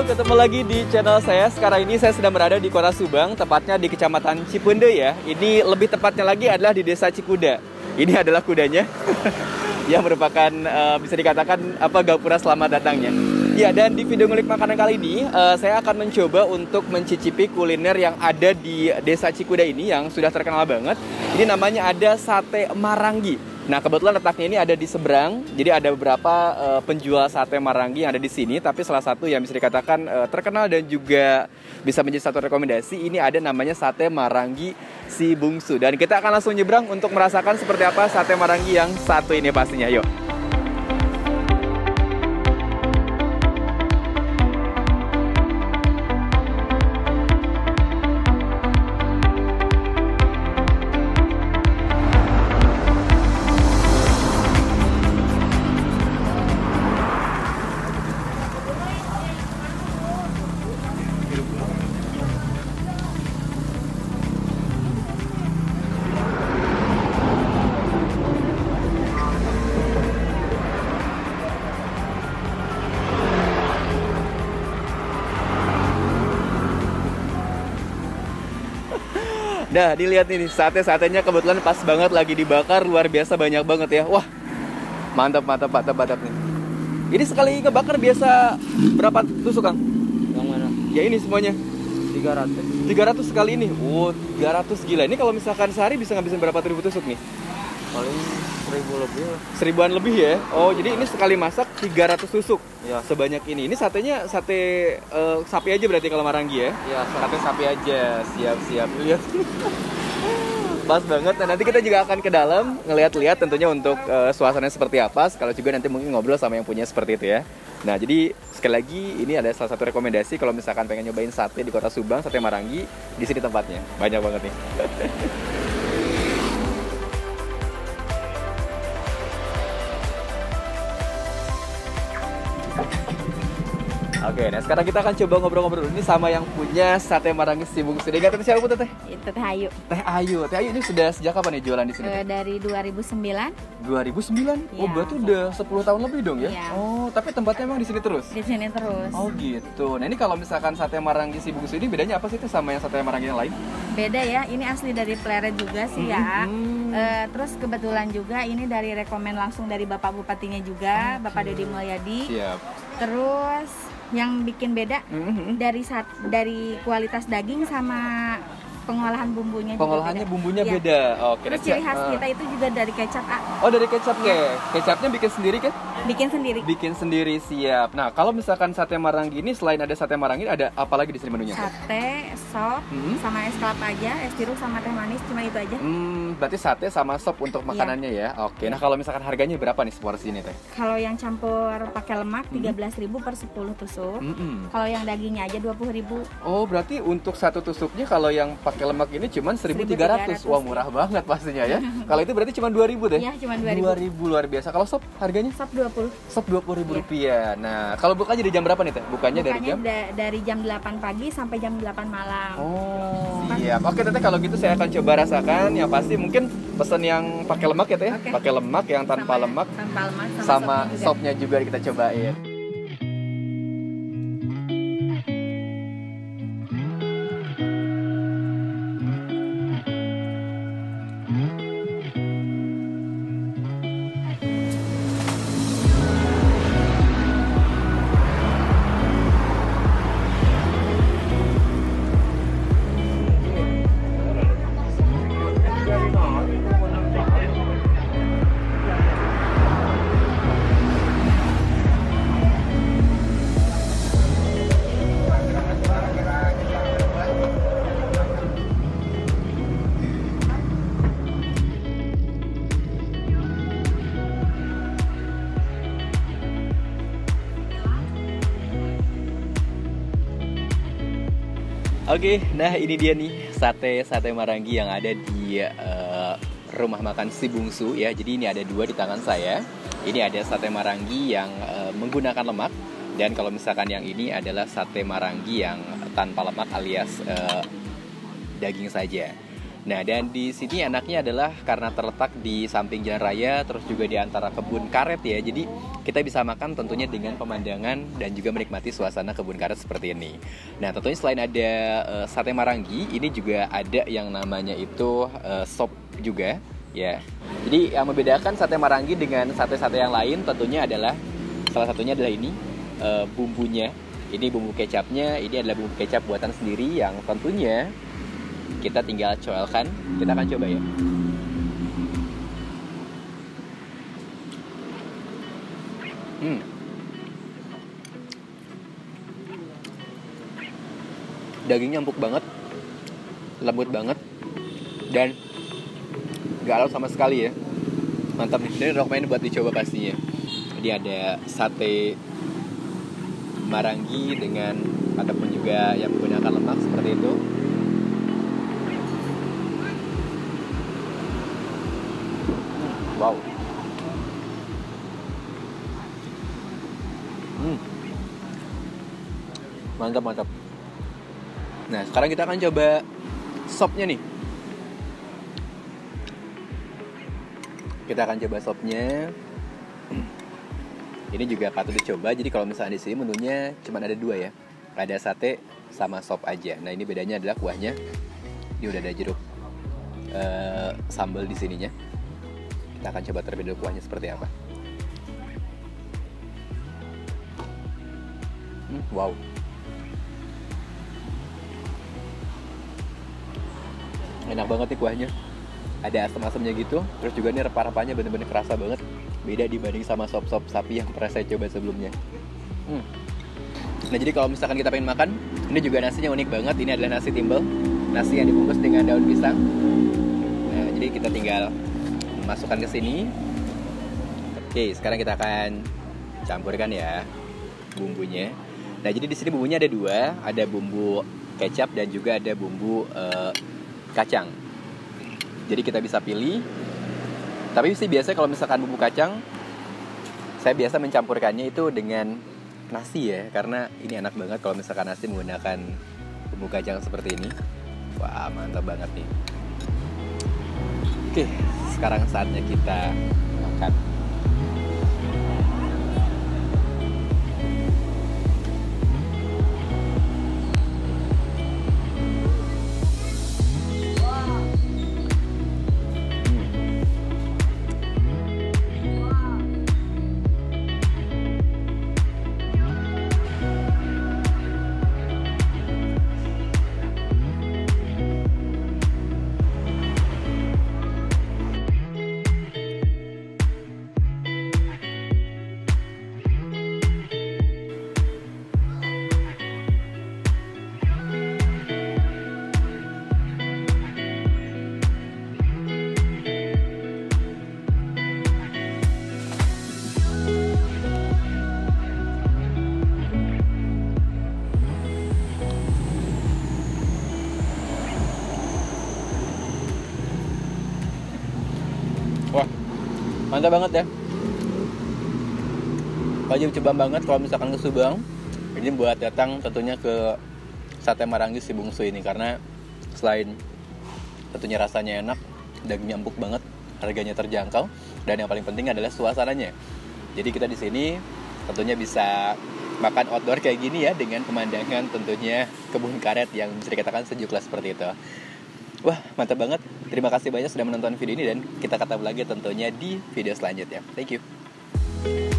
ketemu lagi di channel saya. Sekarang ini saya sedang berada di Kota Subang, tepatnya di Kecamatan Cipende ya. Ini lebih tepatnya lagi adalah di Desa Cikuda. Ini adalah kudanya yang merupakan bisa dikatakan gapura selamat datangnya. Ya, dan di video ngulik makanan kali ini saya akan mencoba untuk mencicipi kuliner yang ada di Desa Cikuda ini yang sudah terkenal banget. Ini namanya ada sate Maranggi. Nah, kebetulan letaknya ini ada di seberang, jadi ada beberapa penjual sate Maranggi yang ada di sini, tapi salah satu yang bisa dikatakan terkenal dan juga bisa menjadi satu rekomendasi, ini ada namanya sate Maranggi Si Bungsu. Dan kita akan langsung nyebrang untuk merasakan seperti apa sate Maranggi yang satu ini pastinya, yuk. Nah, dilihat ini sate-satenya kebetulan pas banget lagi dibakar, luar biasa banyak banget ya. Wah, mantap nih. Ini sekali ngebakar biasa berapa tusuk, Kang? Yang mana? Ya ini semuanya. 300. 300 sekali ini. Oh, 300 gila. Ini kalau misalkan sehari bisa ngabisin berapa ribu tusuk nih? Paling 1000 lebih lah. 1000-an lebih ya. Oh, jadi ini sekali masak 300 tusuk. Ya. Sebanyak ini. Ini satenya sate sapi aja berarti kalau Maranggi ya? Ya, Sate sapi aja. Siap. Lihat. Pas banget. Nah, nanti kita juga akan ke dalam ngeliat-lihat tentunya untuk suasananya seperti apa. Kalau juga nanti mungkin ngobrol sama yang punya seperti itu ya. Nah, jadi sekali lagi ini ada salah satu rekomendasi kalau misalkan pengen nyobain sate di Kota Subang, sate Maranggi, di sini tempatnya. Banyak banget nih. Oke, nah sekarang kita akan coba ngobrol-ngobrol ini sama yang punya sate Maranggi Si Bungsu. Dia kata siapa, Teh? Itu Teh Ayu. Teh Ayu. Teh Ayu ini sudah sejak kapan nih jualan di sini? Dari 2009. 2009? Oh, Ya. berarti udah 10 tahun lebih dong ya? Ya. Oh, tapi tempatnya emang di sini terus? Di sini terus. Oh gitu. Nah, ini kalau misalkan sate Maranggi Si Bungsu ini bedanya apa sih Teh sama yang sate Maranggi yang lain? Beda ya, ini asli dari Pleret juga sih ya. Terus kebetulan juga ini dari rekomen langsung dari Bapak Bupatinya juga, Bapak Dodi Mulyadi. Siap. Terus yang bikin beda dari kualitas daging sama pengolahan bumbunya Pengolahannya juga beda. bumbunya Iya. beda. Oke. Terus ciri khas kita itu juga dari kecap, Oh, dari kecap ya? Kecapnya bikin sendiri kan? bikin sendiri. Bikin sendiri, siap. Nah, kalau misalkan sate Maranggi ini selain ada sate Maranggi ada apa lagi di sini menunya? Sate, sop, sama es kelapa aja, es jeruk sama teh manis, cuma itu aja. Berarti sate sama sop untuk makanannya ya? Oke, nah kalau misalkan harganya berapa nih seporsi ini Teh? Kalau yang campur pakai lemak 13.000 per 10 tusuk. Kalau yang dagingnya aja 20.000. Oh, berarti untuk satu tusuknya kalau yang pakai lemak ini cuma 1.300. Wah, murah banget pastinya ya. Kalau itu berarti cuma 2.000 Teh? Iya, cuma 2.000. 2.000 luar biasa. Kalau sop harganya? Sop 20. Sop 20.000 rupiah. Nah, kalau bukanya di jam berapa nih Teh? Bukanya dari jam? Dari jam 8 pagi sampai jam 8 malam. Oh, siap. Oke, Teteh, kalau gitu saya akan coba rasakan. Yang pasti mungkin pesan yang pakai lemak ya Teh? Oke. Pakai lemak, yang tanpa lemak. Tanpa lemak Sama sopnya juga. sopnya juga kita cobain. Oke, nah ini dia nih sate Maranggi yang ada di rumah makan Si Bungsu ya. Jadi ini ada dua di tangan saya. Ini ada sate Maranggi yang menggunakan lemak, dan kalau misalkan yang ini adalah sate Maranggi yang tanpa lemak alias daging saja. Nah, dan di sini enaknya adalah karena terletak di samping jalan raya, terus juga di antara kebun karet ya. Jadi kita bisa makan tentunya dengan pemandangan dan juga menikmati suasana kebun karet seperti ini. Nah, tentunya selain ada sate Marangi, ini juga ada yang namanya itu sop juga ya. Jadi yang membedakan sate Marangi dengan sate-sate yang lain tentunya adalah salah satunya adalah ini bumbunya. Ini bumbu kecapnya, ini adalah bumbu kecap buatan sendiri yang tentunya kita tinggal coelkan. Kita akan coba ya. Dagingnya empuk banget, lembut banget, dan gak laut sama sekali ya. Mantap nih, ini rekomen buat dicoba pastinya. Jadi ada sate Marangi dengan ataupun juga yang menggunakan lemak seperti itu. Wow. Mantap. Nah, sekarang kita akan coba sopnya nih. Kita akan coba sopnya. Ini juga patut dicoba. Jadi kalau misalnya di sini menunya cuma ada 2 ya. Ada sate sama sop aja. Nah, ini bedanya adalah kuahnya. Ini udah ada jeruk sambal di sininya. Kita akan coba terlebih dahulu kuahnya seperti apa. Wow. Enak banget nih kuahnya. Ada asam-asamnya gitu. Terus juga nih rempah-rempahnya bener-bener kerasa banget. Beda dibanding sama sop-sop sapi yang pernah saya coba sebelumnya. Nah, jadi kalau misalkan kita pengen makan, ini juga nasinya unik banget. Ini adalah nasi timbel. Nasi yang dibungkus dengan daun pisang. Nah, jadi kita tinggal masukkan ke sini. Oke, sekarang kita akan campurkan ya bumbunya. Nah, jadi di sini bumbunya ada 2, ada bumbu kecap dan juga ada bumbu kacang. Jadi kita bisa pilih. Tapi sih biasanya kalau misalkan bumbu kacang, saya biasa mencampurkannya itu dengan nasi ya, karena ini enak banget kalau misalkan nasi menggunakan bumbu kacang seperti ini. Wah, mantap banget nih. Oke, sekarang saatnya kita makan. Wah, mantap banget ya. Wajib coba banget kalau misalkan ke Subang. Ini buat datang tentunya ke Sate Marangi Si Bungsu ini, karena selain tentunya rasanya enak, dagingnya empuk banget, harganya terjangkau, dan yang paling penting adalah suasananya. Jadi kita di sini tentunya bisa makan outdoor kayak gini ya, dengan pemandangan tentunya kebun karet yang bisa dikatakan sejuk lah seperti itu. Wah, mantap banget. Terima kasih banyak sudah menonton video ini, dan kita ketemu lagi tentunya di video selanjutnya. Thank you.